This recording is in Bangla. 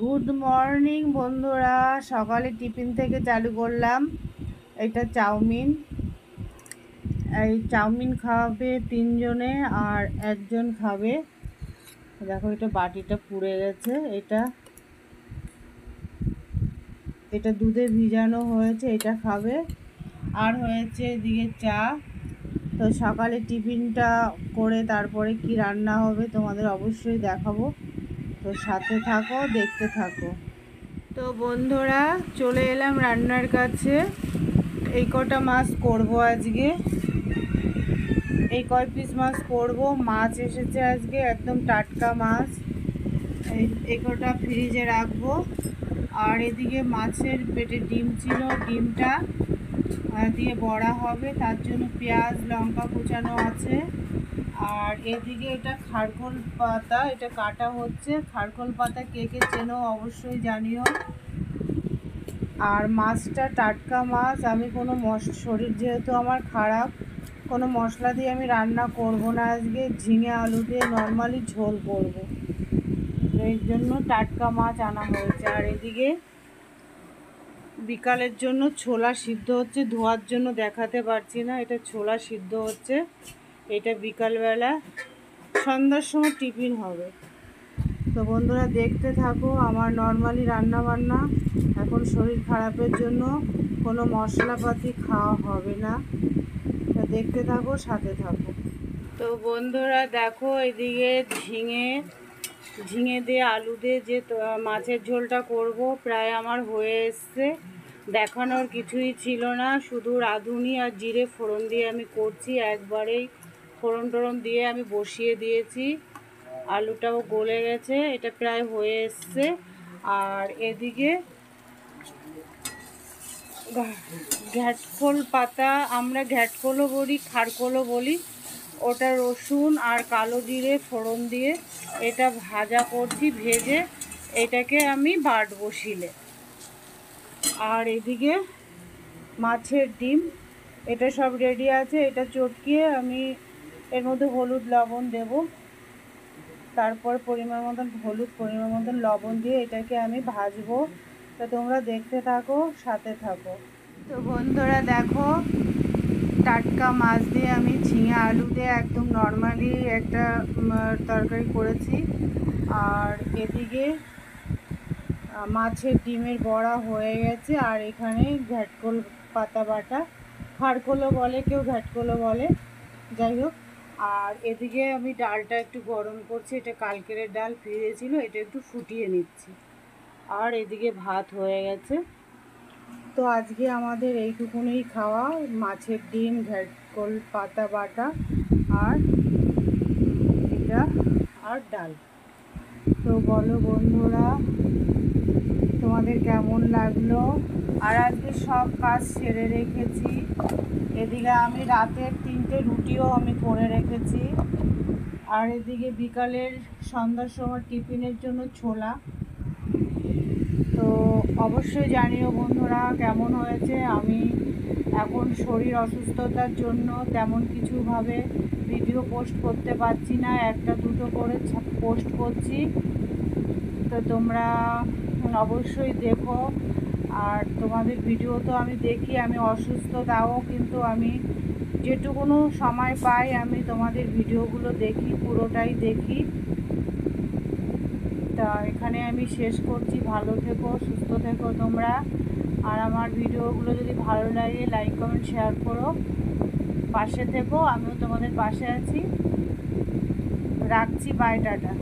গুড মর্নিং বন্ধুরা, সকালে টিফিন থেকে চালু করলাম। এটা চাউমিন। এই চাউমিন খাবে 3 জনে আর একজন খাবে। দেখো, এটা বাটিটা পুড়ে গেছে। এটা দুধে ভিজানো হয়েছে, এটা খাবে। আর হয়েছে এদিকে চা। তো সকালে টিফিনটা করে তারপরে কি রান্না হবে তোমাদের অবশ্যই দেখাবো। তো সাথে থাকো, দেখতে থাকো। তো বন্ধুরা, চলে এলাম রান্নার কাছে। এই কটা মাছ করব আজকে। এই কয় পিস মাছ করব। মাছ এসেছে আজকে, একদম টাটকা মাছ। এই কটা ফ্রিজে রাখবো। আর এদিকে মাছের পেটে ডিম ছিল, ডিমটা দিয়ে বড়া হবে, তার জন্য পেঁয়াজ লঙ্কা কুচানো আছে। আর এদিকে এটা খারকোল পাতা, এটা কাটা হচ্ছে। খারকোল পাতা কে কে চেনো অবশ্যই জানিও। আর মাছটা টাটকা মাছ। আমি কোনো শরীর যেহেতু আমার খারাপ, কোনো মশলা দিয়ে আমি রান্না করব না আজকে। ঝিঙে আলু দিয়ে নর্মালি ঝোল করব, এই জন্য টাটকা মাছ আনা হয়েছে। আর এদিকে বিকালের জন্য ছোলা সিদ্ধ হচ্ছে, ধোয়ার জন্য দেখাতে পারছি না। এটা ছোলা সিদ্ধ হচ্ছে, এটা বিকালবেলা সন্ধ্যার সময় টিফিন হবে। তো বন্ধুরা, দেখতে থাকো আমার নর্মালি রান্না বান্না। এখন শরীর খারাপের জন্য কোনো মশলাপাতি খাওয়া হবে না। তো দেখতে থাকো, সাথে থাকো। তো বন্ধুরা দেখো, এদিকে ঝিঙে দিয়ে আলু দিয়ে যে মাছের ঝোলটা করব প্রায় আমার হয়ে এসছে। দেখানোর কিছুই ছিল না, শুধু রাঁধুনি আর জিরে ফোড়ন দিয়ে আমি করছি। একবারেই ফোড়ন টোড়ন দিয়ে আমি বসিয়ে দিয়েছি। আলুটাও গলে গেছে, এটা প্রায় হয়ে এসছে। আর এদিকে ঘ্যাটকোল পাতা, আমরা ঘ্যাটকোলও বলি, খারকোলও বলি। ওটা রসুন আর কালো জিরে ফোড়ন দিয়ে এটা ভাজা করছি, ভেজে এটাকে আমি বাটবো শিলে। আর এদিকে মাছের ডিম, এটা সব রেডি আছে। এটা চটকিয়ে আমি এর মধ্যে হলুদ লবণ দেব, তারপর পরিমাণ মতন হলুদ, পরিমাণ মতন লবণ দিয়ে এটাকে আমি ভাজবো। তো তোমরা দেখতে থাকো, সাথে থাকো। তো বন্ধুরা দেখো, টাটকা মাছ দিয়ে আমি ঝিঙে আলু দিয়ে একদম নর্মালি একটা তরকারি করেছি। আর এদিকে মাছের ডিমের বড়া হয়ে গেছে। আর এখানে ঘ্যাটকোল পাতা বাটা, খারকোলও বলে কেউ, ঘ্যাটকোলও বলে, যাই হোক। আর এদিকে আমি ডালটা একটু গরম করছি, এটা কালকের ডাল ফ্রিজে ছিল, এটা একটু ফুটিয়ে নিচ্ছি। আর এদিকে ভাত হয়ে গেছে। তো আজকে আমাদের এইটুকুনই খাওয়া, মাছের ডিম, ঘ্যাটকোল পাতা বাটা আর এটা আর ডাল। তো বলো বন্ধুরা, তোমাদের কেমন লাগলো? আর আজকে সব কাজ সেরে রেখেছি। এদিকে আমি রাতের 3টে রুটিও আমি করে রেখেছি। আর এদিকে বিকালের সন্ধ্যার সময় টিফিনের জন্য ছোলা। তো অবশ্যই জানিও বন্ধুরা কেমন হয়েছে। আমি এখন শরীর অসুস্থতার জন্য তেমন কিছুভাবে ভিডিও পোস্ট করতে পারছি না, একটা দুটো করে পোস্ট করছি। তো তোমরা অবশ্যই দেখো। আর তোমাদের ভিডিও তো আমি দেখি, আমি অসুস্থ, তাও কিন্তু আমি যেটুকুনো সময় পাই আমি তোমাদের ভিডিওগুলো দেখি, পুরোটাই দেখি। তা এখানে আমি শেষ করছি। ভালো থেকো, সুস্থ থেকো তোমরা। আর আমার ভিডিওগুলো যদি ভালো লাগে লাইক কমেন্ট শেয়ার করো, পাশে থেকো, আমিও তোমাদের পাশে আছি। রাখছি, বাই, টাটা।